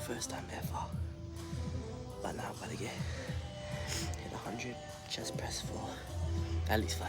First time ever. But now I'm gonna hit 100 chest press for at least 5.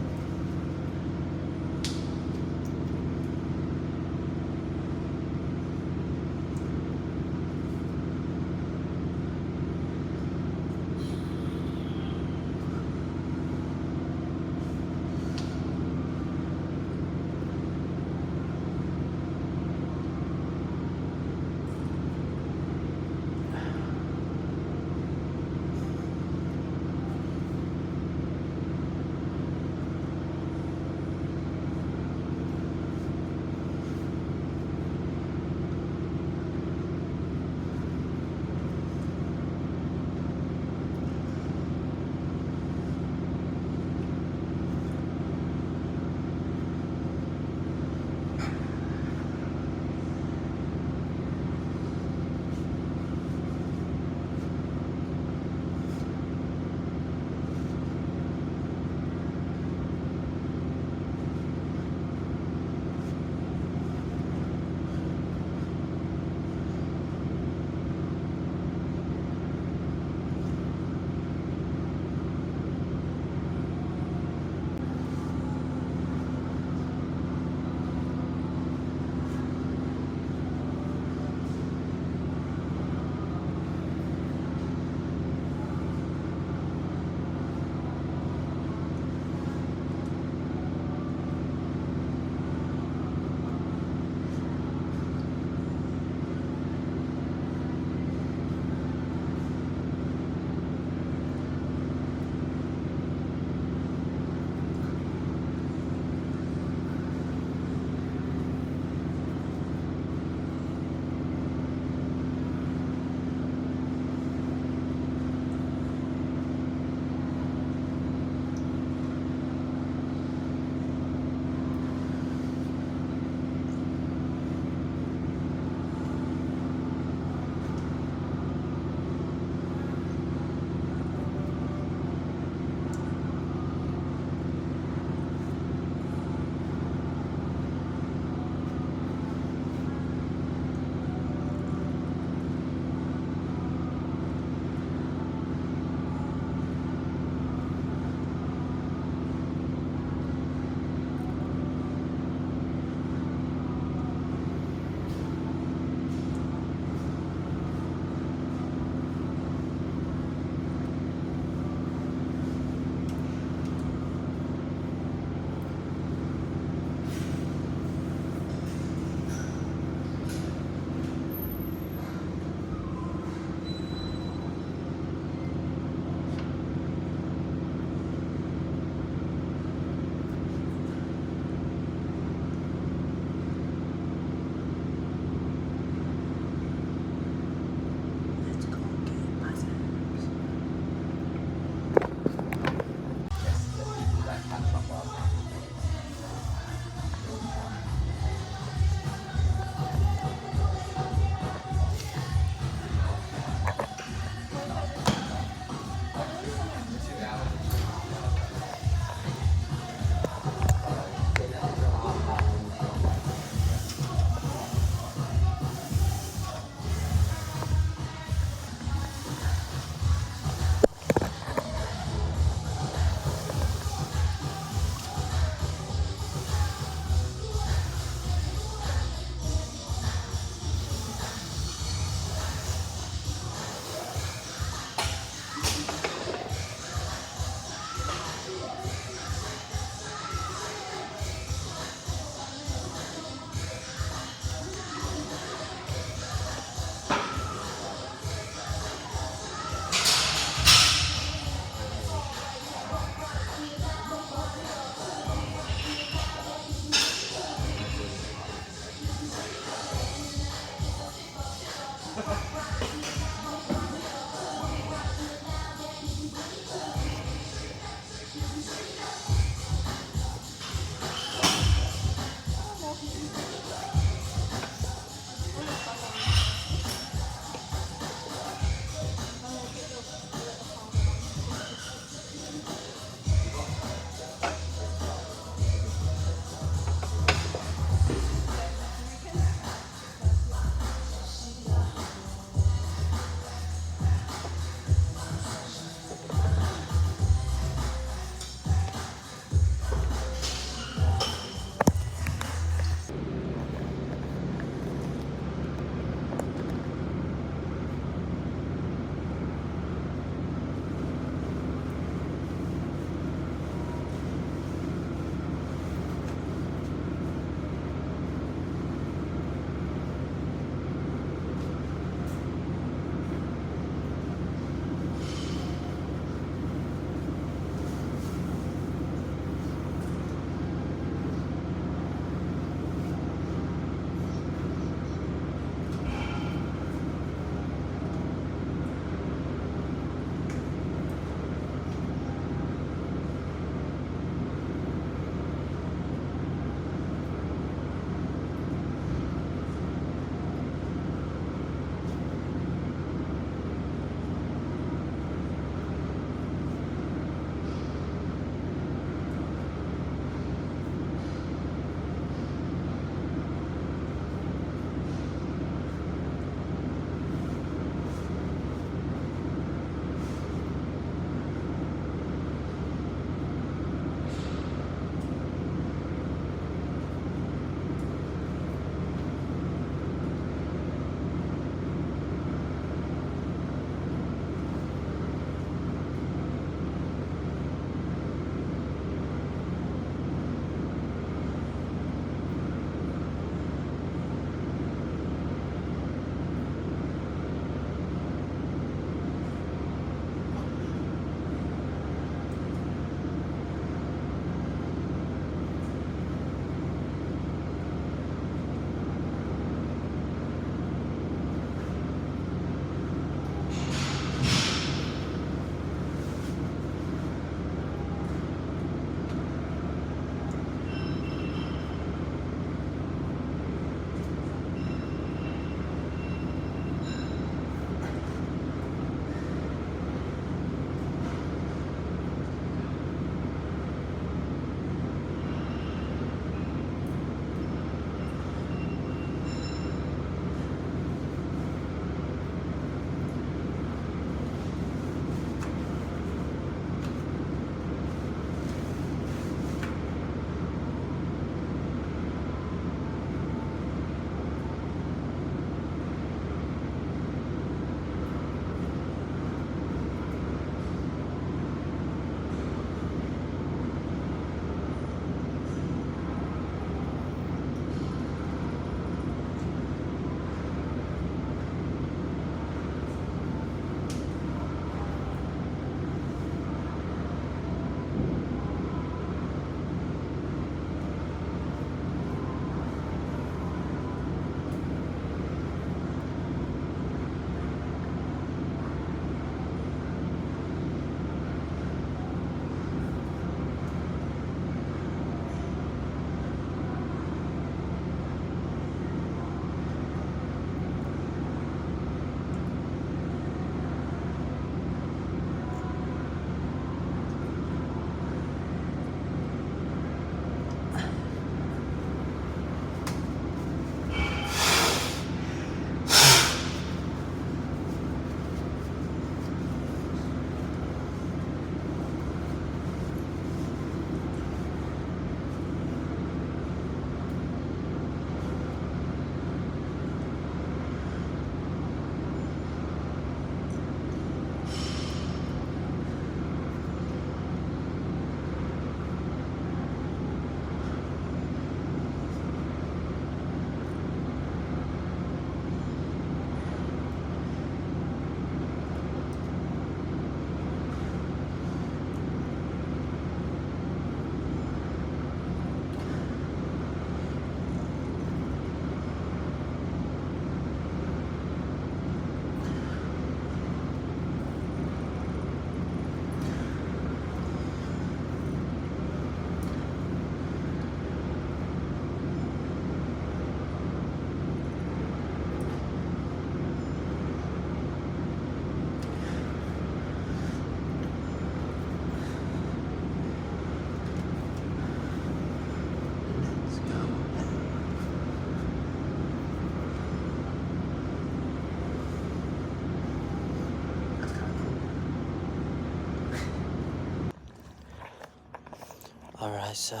Alright, so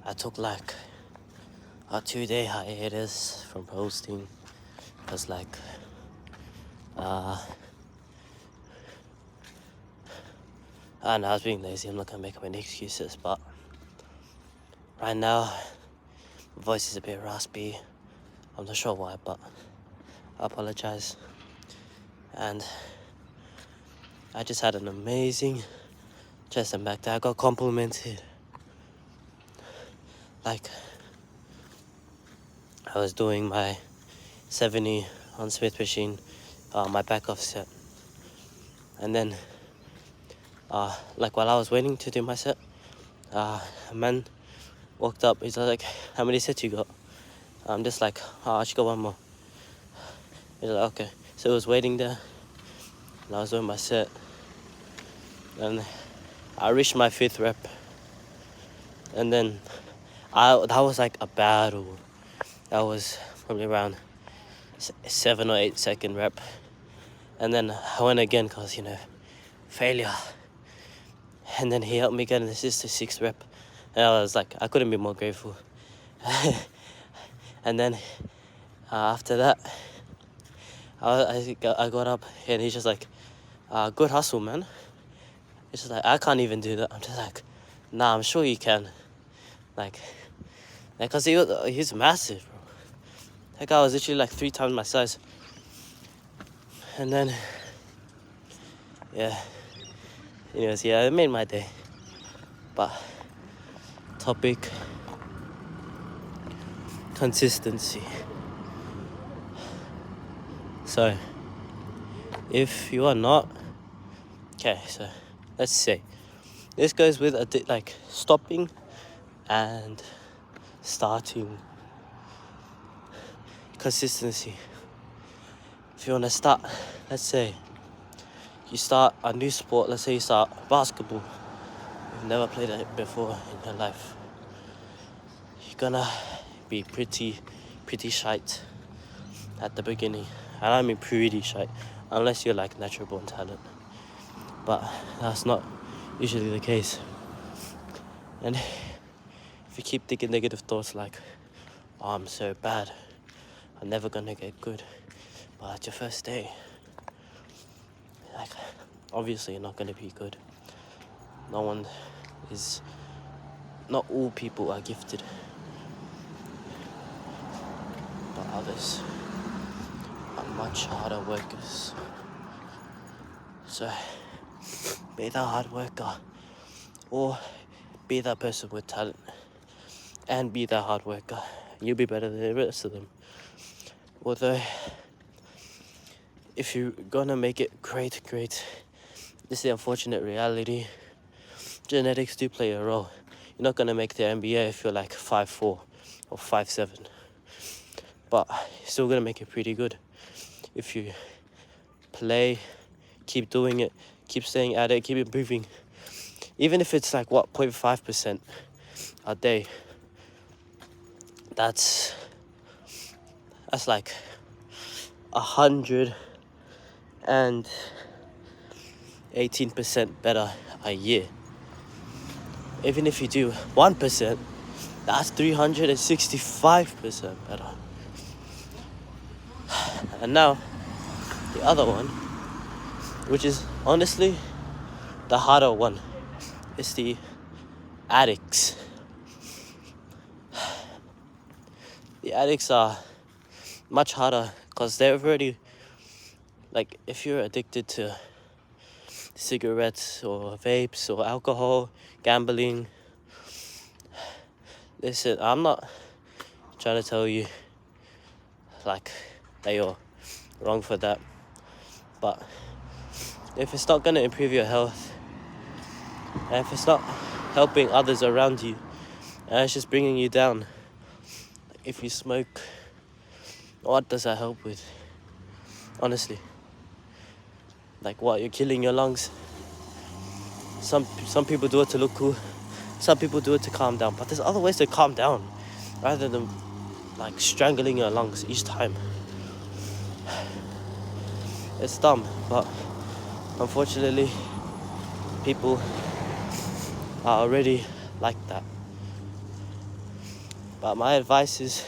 I took like a 2-day hiatus from posting. Cause like I don't know, I was being lazy. I'm not gonna make up any excuses, but right now my voice is a bit raspy. I'm not sure why, but I apologize. And I just had an amazing chest and back day. I got complimented. Like, I was doing my 70 on Smith machine, my back off set. And then, like while I was waiting to do my set, a man walked up. He's like, "How many sets you got?" I'm just like, "Oh, I just got one more." He's like, "Okay." So I was waiting there, and I was doing my set. And I reached my 5th rep. And then, that was like a battle. That was probably around 7 or 8 second rep. And then I went again because, failure. And then he helped me get an assist to 6th rep. And I was like, I couldn't be more grateful. And then after that, I got up and he's just like, "Good hustle, man." It's just like, I can't even do that. I'm just like, nah, I'm sure you can. Like, because he's massive, bro. That guy was literally like 3 times my size. And then, yeah. Anyways, yeah, it made my day. But, topic, consistency. So, if you are not, okay, so let's say, this goes with like stopping and starting. Consistency. If you want to start, let's say you start a new sport, let's say you start basketball. You've never played it before in your life. You're gonna be pretty shite at the beginning. And I mean pretty shite, unless you're like natural born talent. But that's not usually the case. And if you keep thinking negative thoughts like, "Oh, I'm so bad, I'm never gonna get good," but it's your first day. Like, obviously you're not gonna be good. Not all people are gifted, but others are much harder workers. So, be that hard worker, or be that person with talent, and be that hard worker. You'll be better than the rest of them. Although, if you're gonna make it great, this is the unfortunate reality. Genetics do play a role. You're not gonna make the NBA if you're like 5'4" or 5'7", but you're still gonna make it pretty good if you play, keep doing it, keep staying at it, keep improving. Even if it's like 0.5% a day, that's like 118% better a year. Even if you do 1%, that's 365% better. And now, the other one, which is honestly the harder one, is the addicts. The addicts are much harder because they've already, like, if you're addicted to cigarettes or vapes or alcohol, gambling, listen, I'm not trying to tell you like that you're wrong for that, but if it's not going to improve your health, and if it's not helping others around you, and it's just bringing you down, if you smoke, what does that help with? Honestly, like, what, you're killing your lungs? Some people do it to look cool, some people do it to calm down, but there's other ways to calm down rather than like strangling your lungs each time. It's dumb, but unfortunately people are already like that. But my advice is,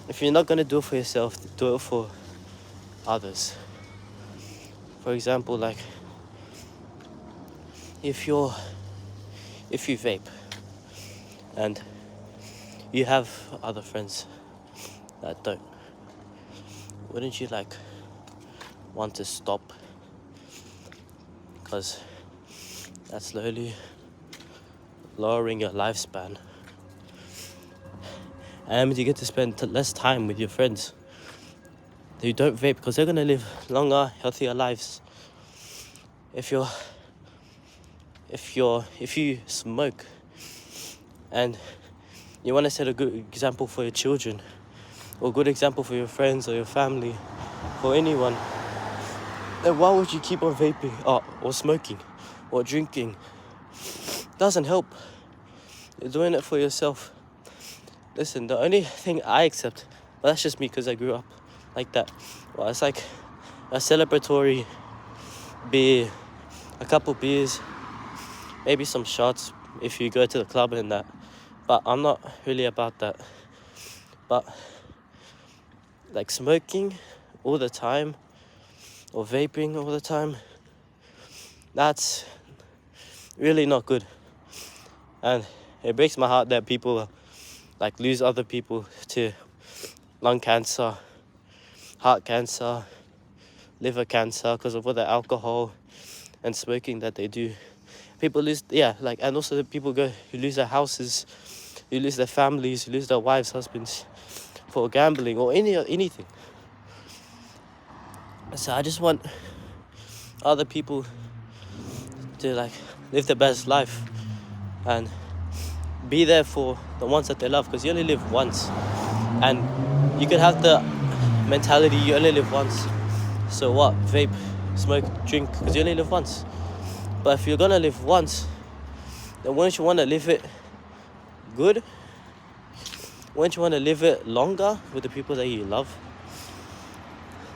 if you're not gonna do it for yourself, do it for others. For example, like if you vape and you have other friends that don't, wouldn't you like want to stop? Because that's slowly lowering your lifespan, and you get to spend less time with your friends who don't vape, because they're gonna live longer, healthier lives. If you smoke and you want to set a good example for your children, or a good example for your friends or your family, for anyone, then why would you keep on vaping or smoking or drinking? Doesn't help. You're doing it for yourself. Listen, the only thing I accept, but that's just me because I grew up like that, well, it's like a celebratory beer, a couple beers, maybe some shots if you go to the club and that. But I'm not really about that. But like smoking all the time or vaping all the time, that's really not good. And it breaks my heart that people like lose other people to lung cancer, heart cancer, liver cancer because of all the alcohol and smoking that they do. People lose, and also the people who lose their houses, who lose their families, who lose their wives, husbands for gambling or anything. So I just want other people to like live their best life and be there for the ones that they love, because you only live once, and you could have the mentality you only live once. So what? Vape, smoke, drink, because you only live once. But if you're gonna live once, then wouldn't you want to live it good? Wouldn't you want to live it longer with the people that you love?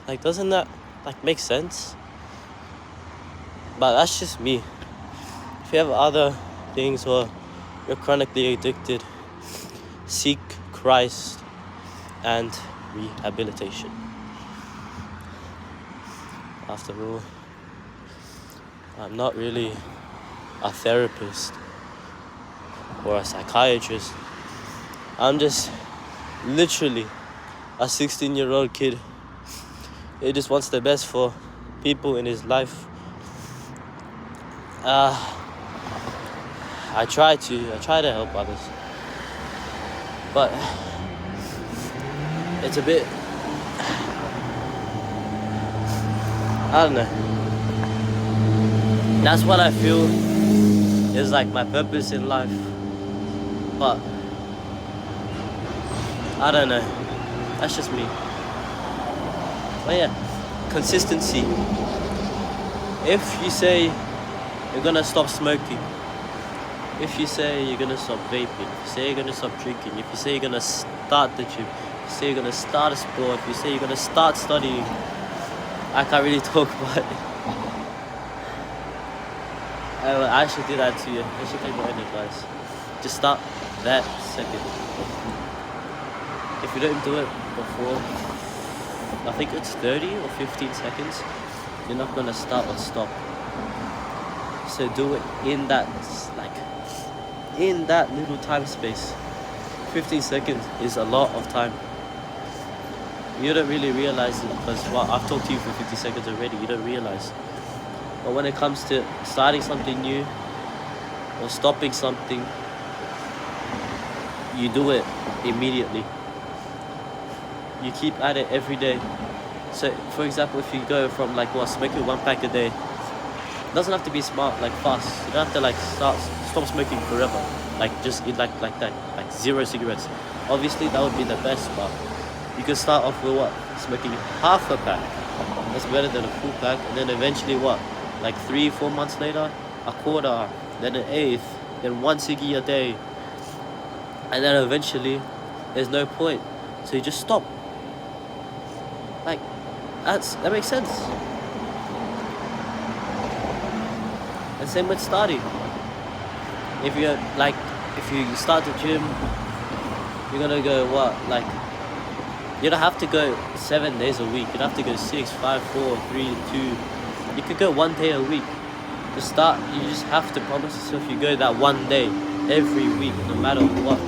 Like, doesn't that like make sense? But that's just me. If you have other things or you're chronically addicted, seek Christ and rehabilitation. After all, I'm not really a therapist or a psychiatrist. I'm just literally a 16-year-old kid who just wants the best for people in his life. I try to help others, but it's a bit, I don't know. That's what I feel is like my purpose in life, but I don't know. That's just me. But yeah, consistency. If you say you're gonna stop smoking, if you say you're gonna stop vaping, if you say you're gonna stop drinking, if you say you're gonna start the gym, if you say you're gonna start a sport, if you say you're gonna start studying, I can't really talk about it. I should do that to you. I should take my own advice. Just start that second. If you don't do it before, I think it's 30 or 15 seconds, you're not gonna start or stop. So do it in that little time space. 15 seconds is a lot of time. You don't really realize it because I've talked to you for 50 seconds already. You don't realize. But when it comes to starting something new or stopping something, you do it immediately. You keep at it every day. So, for example, if you go from smoking 1 pack a day, it doesn't have to be smart, fast. You don't have to stop smoking forever. Just eat like that, 0 cigarettes. Obviously, that would be the best, but you can start off with smoking half a pack. That's better than a full pack. And then eventually 3-4 months later, a quarter, then an eighth, then 1 ciggy a day. And then eventually, there's no point. So you just stop. That makes sense. And same with starting. if you like, if you start the gym, you're gonna go what, like, you don't have to go 7 days a week. You don't have to go 6, 5, 4, 3, 2. You could go 1 day a week. To start, you just have to promise yourself you go that 1 day every week, no matter what.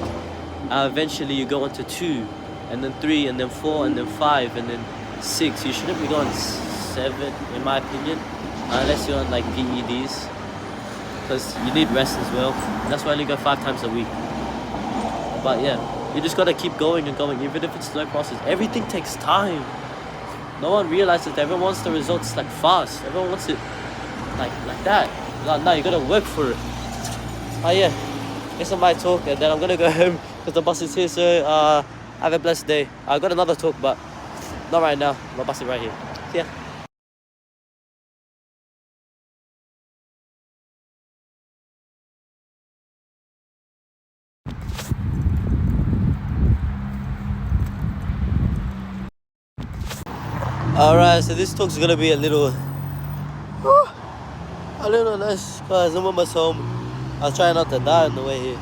Eventually you go on to 2, and then 3, and then 4, and then 5, and then 6. You shouldn't be going 7, in my opinion, unless you're on like PEDs, because you need rest as well. That's why I only go 5 times a week. But yeah, you just gotta keep going and going, even if it's a slow process. Everything takes time. No one realizes that everyone wants the results like fast. Everyone wants it like that. No, you gotta work for it. Oh yeah, it's on my talk, and then I'm gonna go home because the bus is here. So have a blessed day. I got another talk, but not right now. My bus is right here. See ya. Alright, so this talk's gonna be a little less because I'm almost home. I'll try not to die on the way here.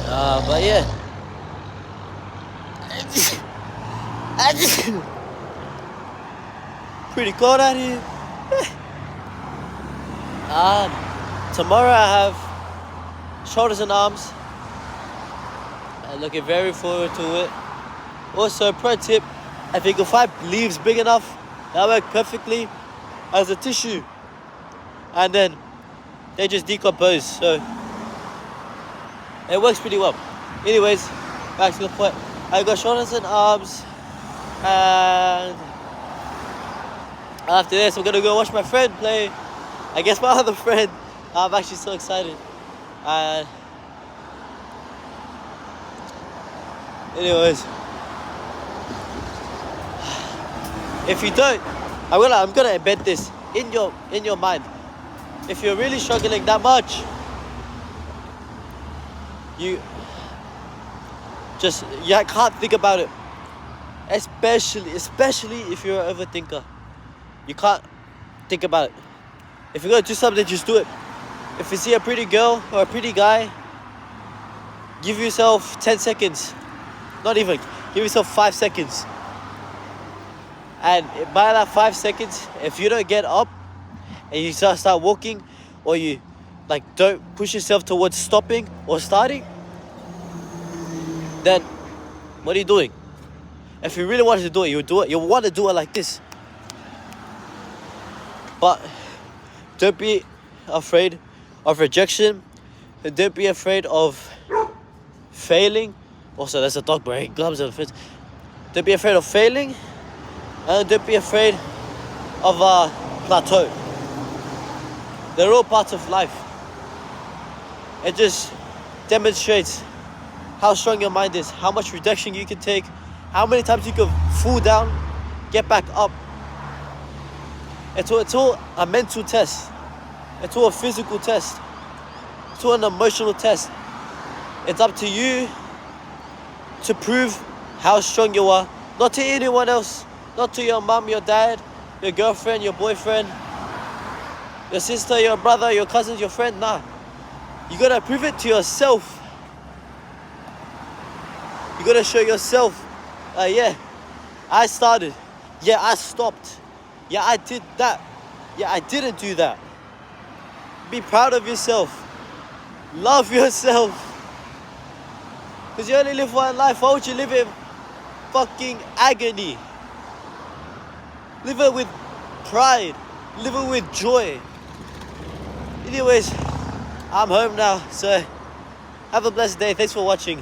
But yeah. Pretty cold out here. Tomorrow I have shoulders and arms. I'm looking very forward to it. Also, pro tip, if you can find leaves big enough, that work perfectly as a tissue. And then they just decompose, so it works pretty well. Anyways, back to the point. I got shoulders and arms, and after this I'm gonna go watch my friend play. I guess my other friend. I'm actually so excited. And anyways, if you don't, I'm gonna embed this in your mind. If you're really struggling that much, you can't think about it. Especially if you're an overthinker. You can't think about it. If you're gonna do something, just do it. If you see a pretty girl or a pretty guy, give yourself 10 seconds. Not even. Give yourself 5 seconds. And by that 5 seconds, if you don't get up and you start walking, or you don't push yourself towards stopping or starting, then what are you doing? If you really wanted to do it, you would do it. You want to do it like this. But don't be afraid of rejection. And don't be afraid of failing. Also, there's a dog wearing gloves and fits. Don't be afraid of failing. And don't be afraid of a plateau. They're all parts of life. It just demonstrates how strong your mind is, how much rejection you can take, how many times you can fall down, get back up. It's all a mental test. It's all a physical test. It's all an emotional test. It's up to you to prove how strong you are. Not to anyone else. Not to your mom, your dad, your girlfriend, your boyfriend, your sister, your brother, your cousin, your friend. Nah. You gotta prove it to yourself. You gotta show yourself, yeah, I started. Yeah, I stopped. Yeah, I did that. Yeah, I didn't do that. Be proud of yourself. Love yourself. Because you only live one life. Why would you live in fucking agony? Live it with pride. Live it with joy. Anyways, I'm home now. So have a blessed day. Thanks for watching.